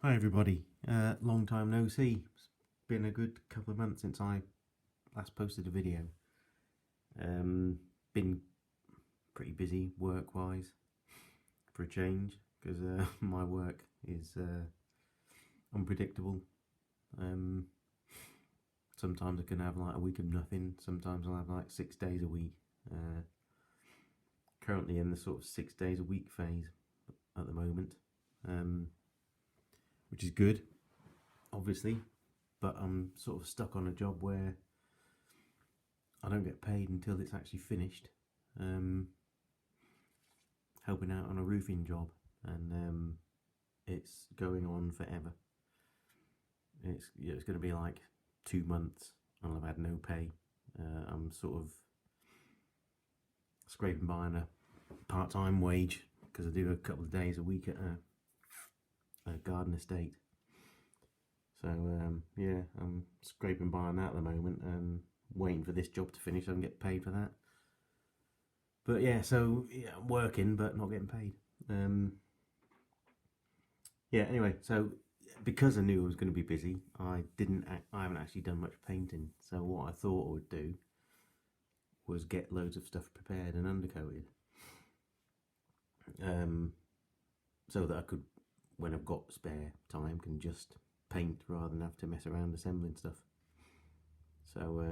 Hi everybody, long time no see. It's been a good couple of months since I last posted a video. Been pretty busy work-wise for a change, because my work is unpredictable. Sometimes I can have like a week of nothing, sometimes I'll have like 6 days a week. Currently in the sort of 6 days a week phase at the moment. Which is good, obviously, but I'm sort of stuck on a job where I don't get paid until it's actually finished. Helping out on a roofing job, and it's going on forever. It's going to be like 2 months and I've had no pay. I'm sort of scraping by on a part-time wage because I do a couple of days a week at a garden estate. So yeah, I'm scraping by on that at the moment and waiting for this job to finish so I can get paid for that. But yeah, so yeah, I'm working but not getting paid. Yeah, anyway, so because I knew I was going to be busy, I haven't actually done much painting. So what I thought I would do was get loads of stuff prepared and undercoated, so that I could, when I've got spare time, can just paint rather than have to mess around assembling stuff. So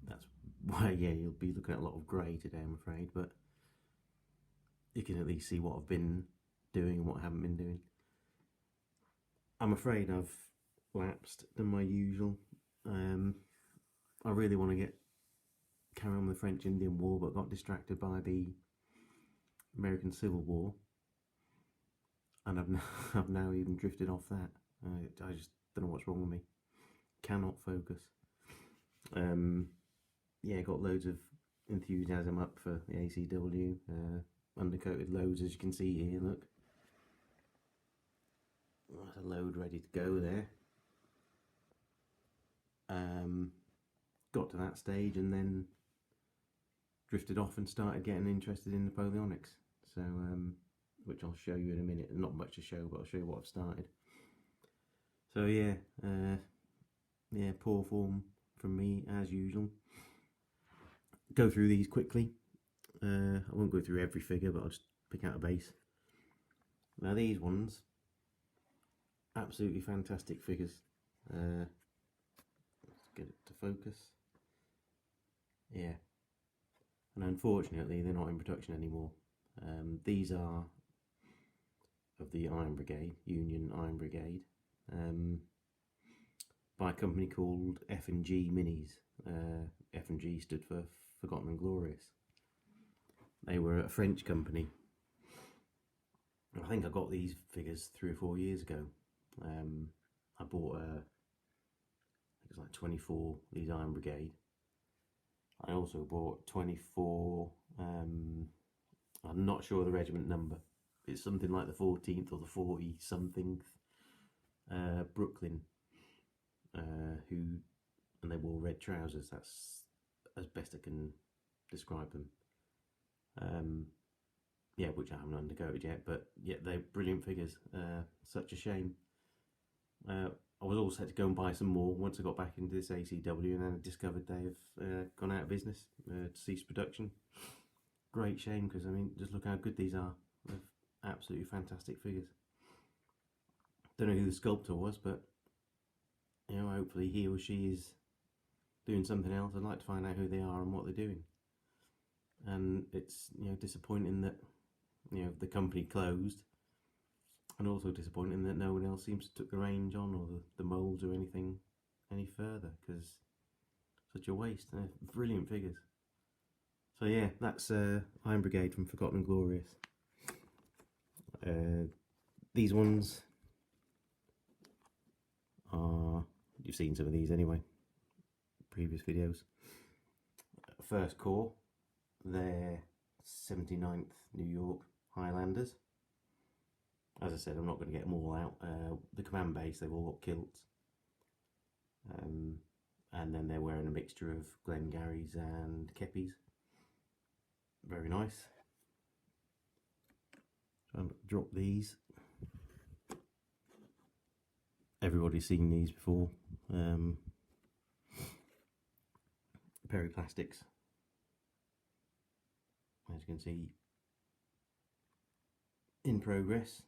that's why, yeah, you'll be looking at a lot of grey today, I'm afraid, but you can at least see what I've been doing and what I haven't been doing. I'm afraid I've lapsed than my usual. I really want to carry on with the French-Indian War, but got distracted by the American Civil War, and I've now even drifted off that. I just don't know what's wrong with me. Cannot focus. Yeah, got loads of enthusiasm up for the ACW. Undercoated loads, as you can see here. Look, that's a load ready to go there. Got to that stage and then drifted off and started getting interested in Napoleonics. So, which I'll show you in a minute. Not much to show, but I'll show you what I've started. So yeah, yeah, poor form from me as usual. Go through these quickly. I won't go through every figure, but I'll just pick out a base. Now these ones, absolutely fantastic figures. Let's get it to focus. Yeah, and unfortunately they're not in production anymore. These are of the Iron Brigade, Union Iron Brigade, by a company called F&G Minis. F&G stood for Forgotten and Glorious. They were a French company. I think I got these figures 3 or 4 years ago. I bought it was like 24, these Iron Brigade. I also bought 24, I'm not sure the regiment number. It's something like the 14th or the 40 something, Brooklyn, and they wore red trousers. That's as best I can describe them. Yeah, which I haven't undercoated yet, but yeah, they're brilliant figures. Such a shame. I was all set to go and buy some more once I got back into this ACW, and then I discovered they have gone out of business, ceased production. Great shame, because I mean, just look how good these are. They're absolutely fantastic figures. Don't know who the sculptor was, but you know, hopefully he or she is doing something else. I'd like to find out who they are and what they're doing. And it's, you know, disappointing that, you know, the company closed, and also disappointing that no one else seems to took the range on, or the moulds or anything any further, because such a waste. They're brilliant figures. So yeah, that's Iron Brigade from Forgotten and Glorious. These ones are, you've seen some of these anyway, previous videos. First Corps, they're 79th New York Highlanders. As I said, I'm not going to get them all out. The command base, they've all got kilts. And then they're wearing a mixture of Glengarrys and Keppies. Very nice. So I'm going to drop these. everybody's seen these before. Periplastics, as you can see, in progress,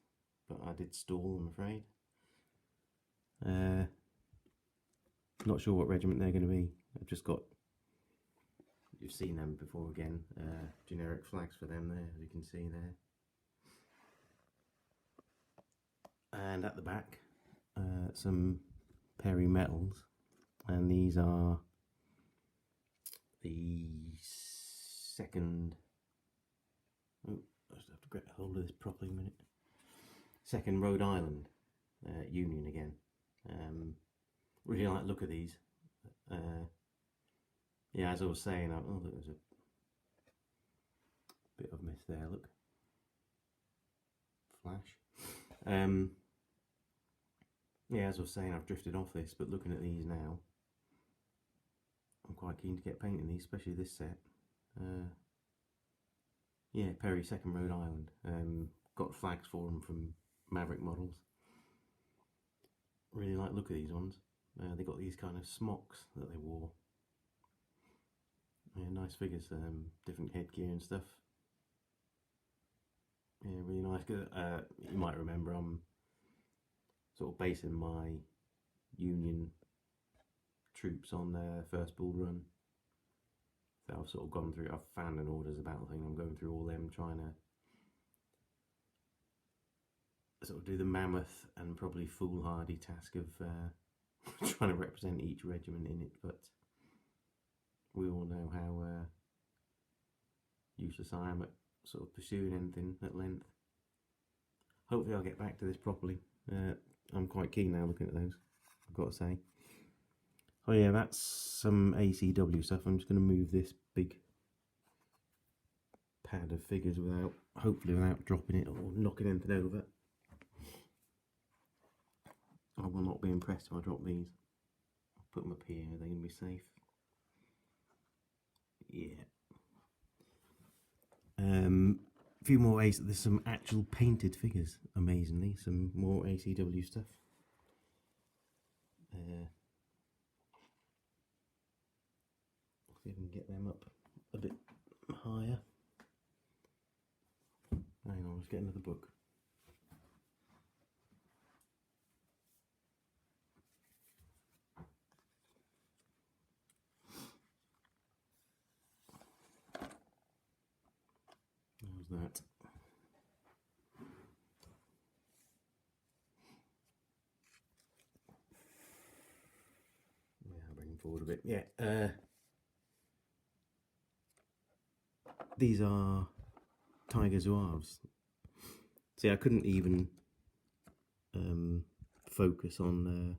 but I did stall, I'm afraid. Not sure what regiment they're going to be. I've just got, you've seen them before again, generic flags for them there, as you can see there. And at the back, some Perry metals, and these are the second, oh, I just have to grab hold of this properly a minute, second Rhode Island Union again. Really like the look of these. Yeah, as I was saying, oh, there's a bit of mist there, look. Flash. Yeah, as I was saying, I've drifted off this, but looking at these now, I'm quite keen to get painting these, especially this set. Yeah, Perry, second Rhode Island. Got flags for them from Maverick models. Really like the look of these ones. They got these kind of smocks that they wore. Yeah, nice figures, different headgear and stuff. Yeah, really nice. You might remember I'm sort of basing my Union troops on their first Bull Run. So I've sort of gone through, I've found an orders about thing, I'm going through all them, trying to sort of do the mammoth and probably foolhardy task of trying to represent each regiment in it, but we all know how useless I am at sort of pursuing anything at length. Hopefully I'll get back to this properly. I'm quite keen now looking at those, I've got to say. Oh yeah, that's some ACW stuff. I'm just going to move this big pad of figures hopefully without dropping it or knocking anything over. I will not be impressed if I drop these. I'll put them up here, they're going to be safe. Yeah. A few more there's some actual painted figures, amazingly. Some more ACW stuff. See if we can get them up a bit higher. Hang on, let's get another book. How's that? Yeah, I'll bring them forward a bit. Yeah, these are Tiger Zouaves. See, I couldn't even focus on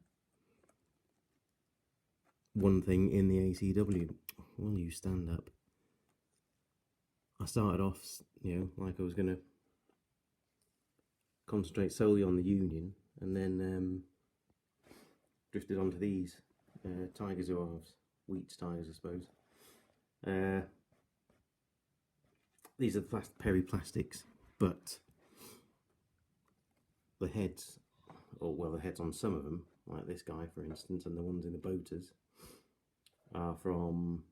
one thing in the ACW. Well, you stand up. I started off, you know, like I was going to concentrate solely on the Union, and then drifted onto these Tiger Zouaves, Wheats Tigers, I suppose. These are the Perry plastics, but the heads, or well, the heads on some of them, like this guy for instance, and the ones in the boaters, are from,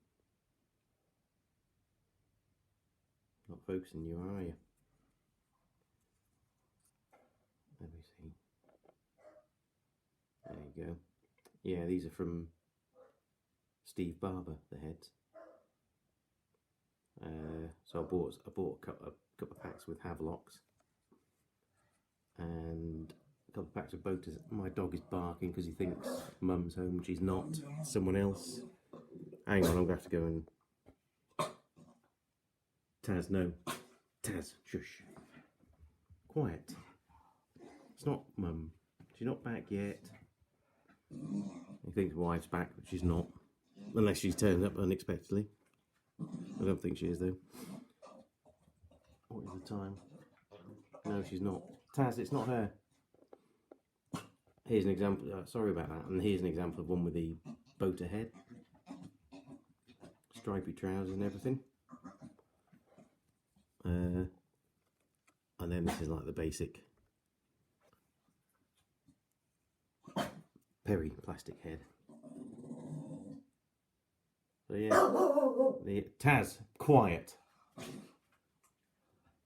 not focusing you, are you? Let me see. There you go. Yeah, these are from Steve Barber, the heads. So I bought a couple of packs with Havelocks and a couple of packs of boaters. My dog is barking because he thinks Mum's home, she's not, someone else. Hang on, I'm going to have to go and... Taz, no. Taz, shush. Quiet. It's not Mum. She's not back yet. He thinks wife's back, but she's not. Unless she's turned up unexpectedly. I don't think she is though. What is the time? No, she's not. Taz, it's not her. Here's an example. Sorry about that. And here's an example of one with the boater head, stripy trousers and everything. And then this is like the basic Perry plastic head. So yeah, the Taz, quiet.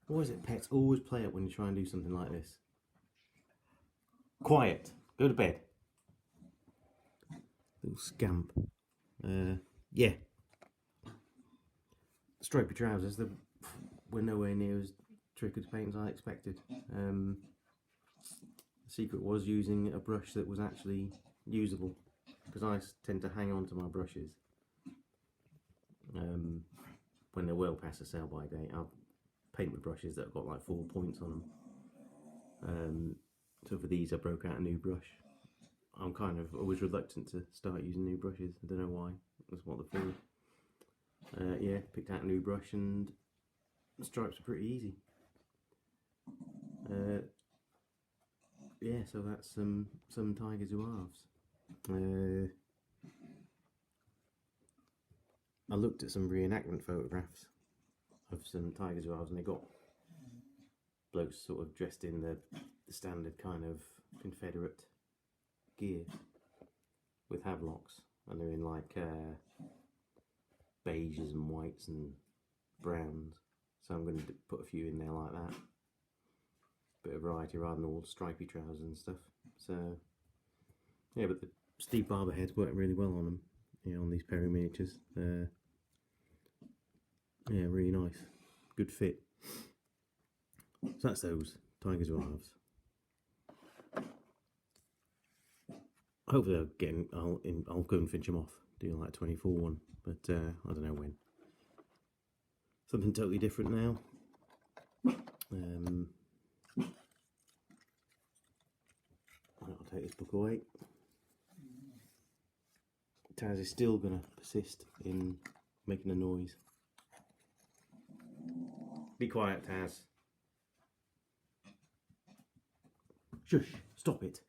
What is it, pets? Always play it when you try and do something like this. Quiet. Go to bed. Little scamp. Yeah. Stripy trousers. They were nowhere near as tricky to paint as I expected. The secret was using a brush that was actually usable, because I tend to hang on to my brushes when they're well past the sell by date. I'll paint with brushes that have got like 4 points on them. So for these I broke out a new brush. I'm kind of always reluctant to start using new brushes. I don't know why. That's what they're for. Yeah, picked out a new brush and the stripes are pretty easy. Yeah, so that's some Tiger Zouaves. I looked at some reenactment photographs of some Tiger Zouaves, and they got blokes sort of dressed in the standard kind of Confederate gear with havelocks, and they're in like beiges and whites and browns. So I'm going to put a few in there like that. Bit of variety rather than all stripy trousers and stuff. So yeah, but the Steve Barber heads work really well on them, on these Perry miniatures. Yeah, really nice, good fit. So that's those Tiger Zouaves. Hopefully I'll go and finish them off, do like 24 one, but I don't know when. Something totally different now. I'll take this book away. Taz is still going to persist in making a noise. Be quiet, Taz. Shush, stop it.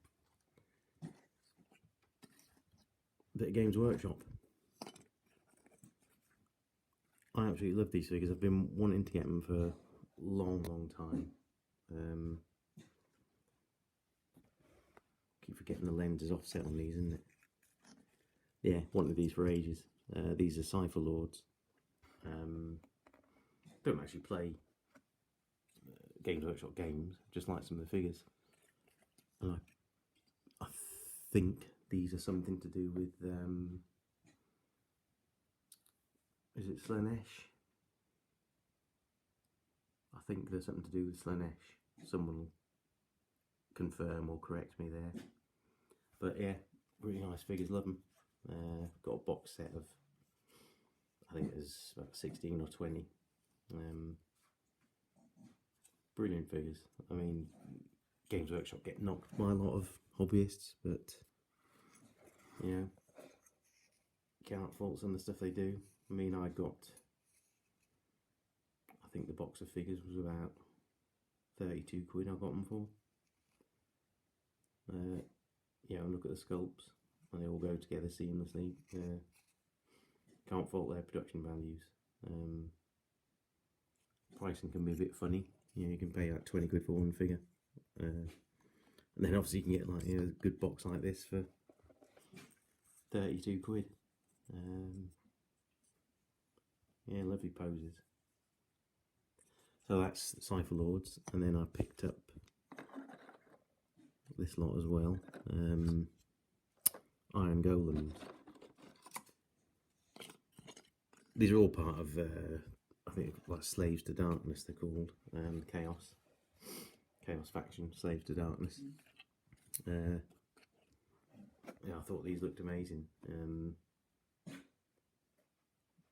Bit of Games Workshop. I absolutely love these figures. I've been wanting to get them for a long time. Keep forgetting the lens is offset on these, isn't it? Yeah, wanted these for ages. These are Cypher Lords. Don't actually play Games Workshop games, just like some of the figures. And I think these are something to do with, is it Slanesh? I think there's something to do with Slanesh. Someone will confirm or correct me there. But yeah, really nice figures, love them. Got a box set of, I think there's about 16 or 20. Brilliant figures. I mean, Games Workshop get knocked by a lot of hobbyists, but can't fault some of the stuff they do. I mean, I think the box of figures was about 32 quid I got them for. Yeah, and look at the sculpts, and they all go together seamlessly. Can't fault their production values. Pricing can be a bit funny. You can pay like 20 quid for one figure. And then obviously you can get like a good box like this for 32 quid. Yeah, lovely poses. So that's Cypher Lords, and then I picked up this lot as well. Iron Golems. These are all part of, I think, like Slaves to Darkness they're called, Chaos faction, Slaves to Darkness. Yeah, I thought these looked amazing.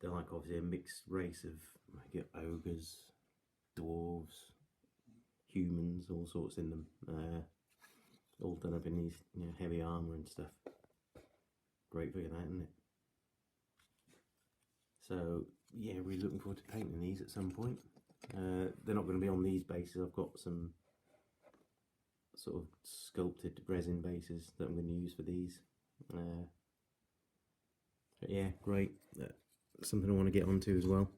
They're like obviously a mixed race of ogres, dwarves, humans, all sorts in them. All done up in these heavy armour and stuff. Great figure that, isn't it? So yeah, really looking forward to painting these at some point. They're not going to be on these bases. I've got some sort of sculpted resin bases that I'm going to use for these. But yeah, great. Something I want to get onto as well.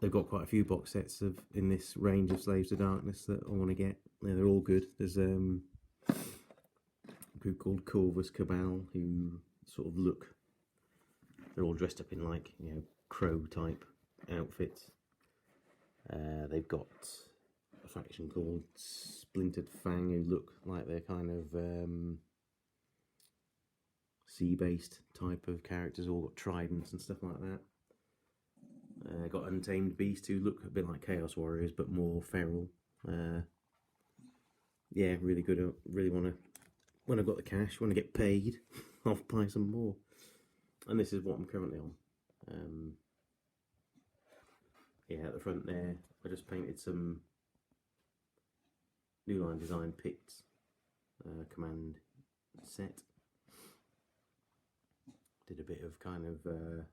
They've got quite a few box sets in this range of Slaves to Darkness that I want to get. They're all good. There's group called Corvus Cabal, who sort of look, they're all dressed up in like, you know, crow type outfits. They've got a faction called Splintered Fang, who look like they're kind of sea-based type of characters, all got tridents and stuff like that. Got Untamed Beast, who look a bit like Chaos Warriors but more feral. Yeah, really good. Really want to, when I've got the cash, when I get paid, I'll buy some more. And this is what I'm currently on. Yeah, at the front there, I just painted some New Line Design Picts command set. Did a bit of kind of, I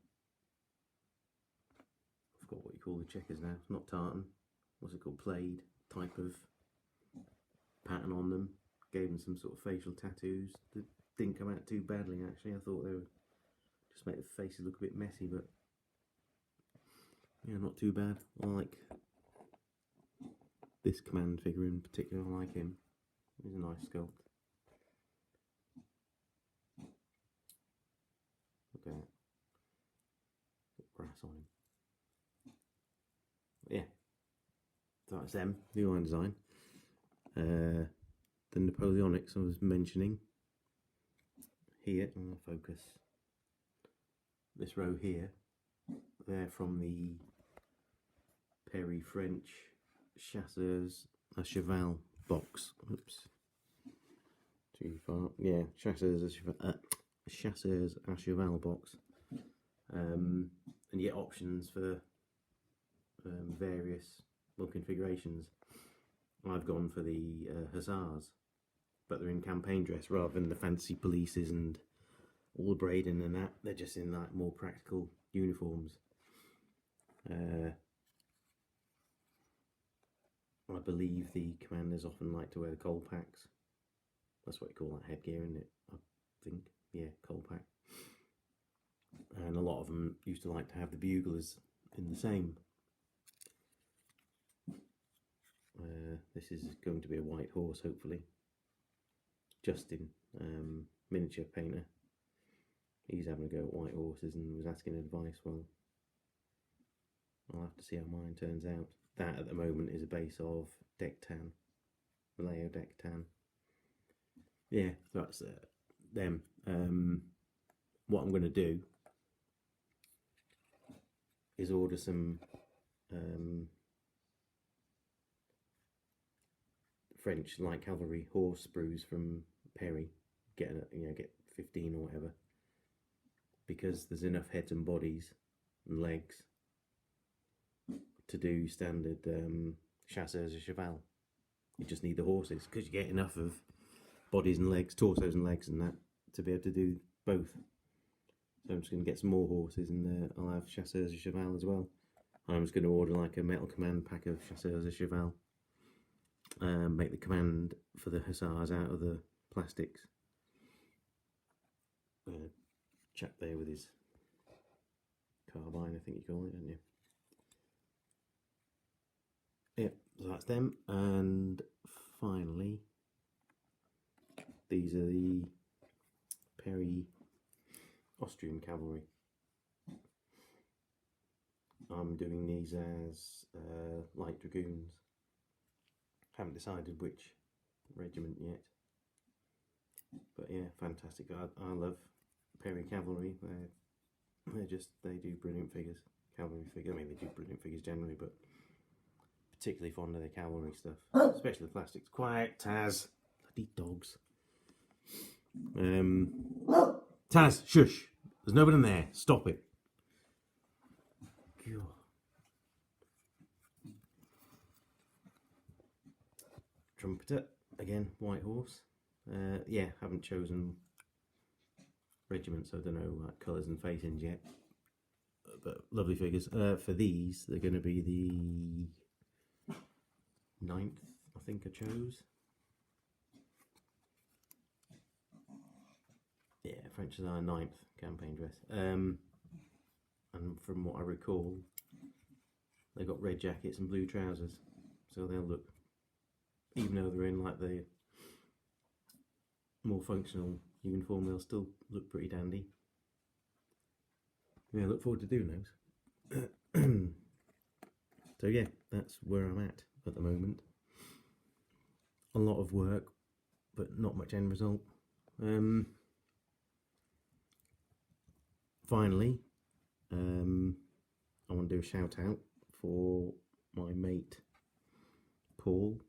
forgot what you call the checkers now, not tartan, what's it called, plaid type of pattern on them. Gave them some sort of facial tattoos that didn't come out too badly actually. I thought they would just make the faces look a bit messy, but yeah, not too bad. I like this command figure in particular, I like him. He's a nice sculpt. Look at that. Got grass on him. Yeah. So that's them, New Line Design. The Napoleonics I was mentioning. Here, I'm going to focus this row here. They're from the Perry French Chasseurs à Cheval box. Oops. Too far. Yeah, Chasseurs à Cheval box. And you get options for various configurations. I've gone for the Hussars, but they're in campaign dress rather than the fancy polices and all the braiding and that. They're just in like more practical uniforms. I believe the commanders often like to wear the coal packs. That's what you call that headgear, isn't it? I think, yeah, coal pack. And a lot of them used to like to have the buglers in the same. This is going to be a white horse, hopefully. Justin, miniature painter. He's having a go at white horses and was asking advice. Well, I'll have to see how mine turns out. That at the moment is a base of deck tan, Vallejo deck tan. Yeah, so that's them. What I'm going to do is order some French light cavalry horse sprues from Perry. Get 15 or whatever, because there's enough heads and bodies and legs to do standard chasseurs à cheval. You just need the horses, because you get enough of bodies and legs, torsos and legs and that, to be able to do both. So I'm just going to get some more horses, and I'll have chasseurs à cheval as well. I'm just going to order like a metal command pack of chasseurs à cheval. Make the command for the hussars out of the plastics. Chap there with his carbine, I think you call it, don't you? Yep, so that's them. And finally, these are the Perry Austrian cavalry. I'm doing these as light dragoons. Haven't decided which regiment yet, but yeah, fantastic. I love Perry cavalry. They do brilliant figures. Cavalry figures. I mean, they do brilliant figures generally, but particularly fond of their cavalry stuff, especially the plastics. Quiet, Taz. Bloody dogs. Taz, shush. There's nobody in there. Stop it. God. Trumpeter, again, white horse. Yeah, haven't chosen regiments, so I don't know colours and facings yet. But lovely figures. For these, they're going to be the 9th, I think I chose. Yeah, French is our 9th campaign dress. And from what I recall, they've got red jackets and blue trousers, so they'll look, even though they're in like the more functional uniform, they'll still look pretty dandy. Yeah, I look forward to doing those. So yeah, that's where I'm at the moment. A lot of work, but not much end result. Finally, I want to do a shout out for my mate Paul.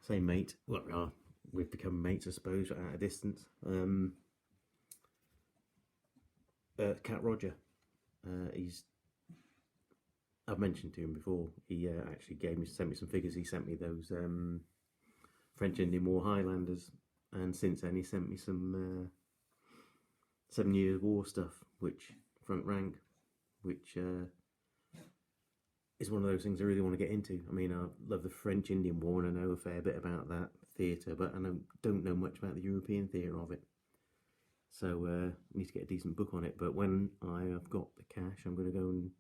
Say mate, well, we've become mates, I suppose, at a distance. Catroger. I've mentioned to him before. He actually sent me some figures. He sent me those French Indian War Highlanders, and since then he sent me some 7 Years War stuff, which front rank, which is one of those things I really want to get into. I mean, I love the French Indian War and I know a fair bit about that theatre, but I don't know much about the European theatre of it. So I need to get a decent book on it. But when I have got the cash, I'm going to go and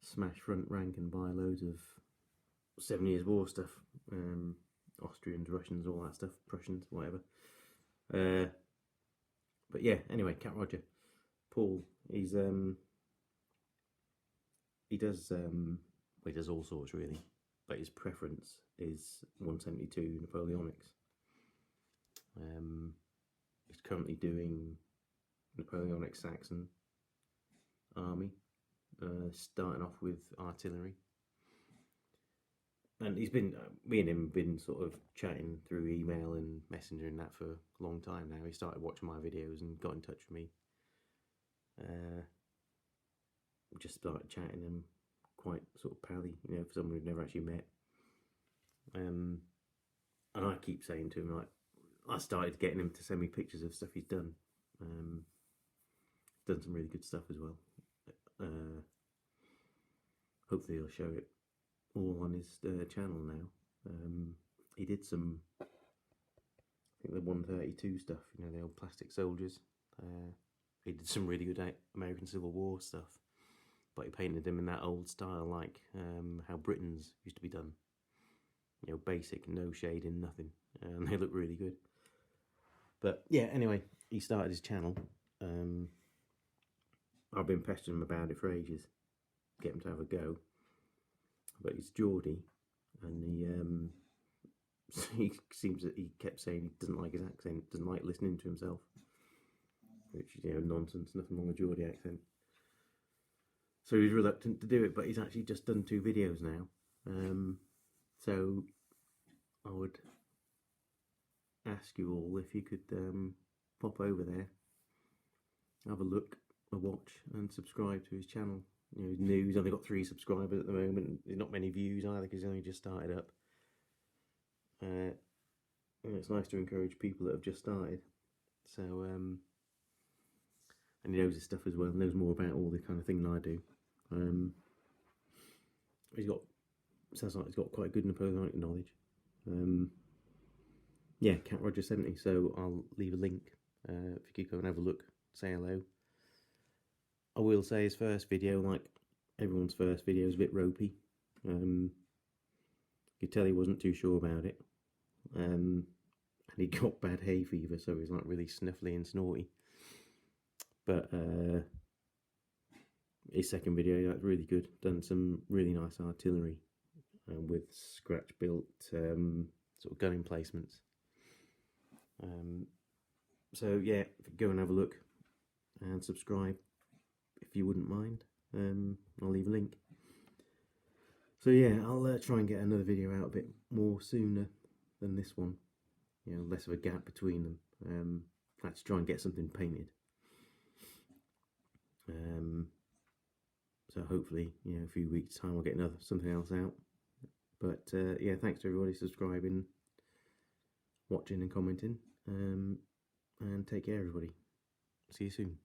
smash front rank and buy loads of 7 Years War stuff. Austrians, Russians, all that stuff, Prussians, whatever. But yeah, anyway, Catroger. Paul, he does all sorts really, but his preference is 172 Napoleonics. He's currently doing Napoleonic Saxon army, starting off with artillery. And he's been, me and him have been sort of chatting through email and messenger and that for a long time now. He started watching my videos and got in touch with me. Just started chatting and quite sort of pally, for someone we've never actually met. And I keep saying to him, like, I started getting him to send me pictures of stuff he's done. Done some really good stuff as well. Hopefully he'll show it all on his channel now. He did some, I think the 132 stuff, the old plastic soldiers. He did some really good American Civil War stuff, but he painted them in that old style, like how Britain's used to be done. Basic, no shading, nothing, and they look really good. But yeah, anyway, he started his channel. I've been pestering him about it for ages, get him to have a go. But he's Geordie, and he seems that he kept saying he doesn't like his accent, doesn't like listening to himself, which is nonsense. Nothing wrong with Geordie accent. So he's reluctant to do it, but he's actually just done 2 videos now. So I would ask you all if you could pop over there, have a look, a watch, and subscribe to his channel. He's new. He's only got 3 subscribers at the moment. There's not many views either because he's only just started up. And it's nice to encourage people that have just started. So, and he knows his stuff as well. Knows more about all the kind of thing than I do. Sounds like he's got quite good Napoleonic knowledge. Yeah, Catroger70. So I'll leave a link if you could go and have a look, say hello. I will say his first video, like everyone's first video, is a bit ropey. You could tell he wasn't too sure about it. And he got bad hay fever, so he was like really snuffly and snorty. But his second video, that's really good. Done some really nice artillery with scratch built sort of gun emplacements. So yeah, go and have a look and subscribe if you wouldn't mind. I'll leave a link. So yeah, I'll try and get another video out a bit more sooner than this one. Less of a gap between them. I had to try and get something painted. So hopefully, a few weeks time I'll get something else out. But yeah, thanks to everybody subscribing, watching and commenting. And take care everybody. See you soon.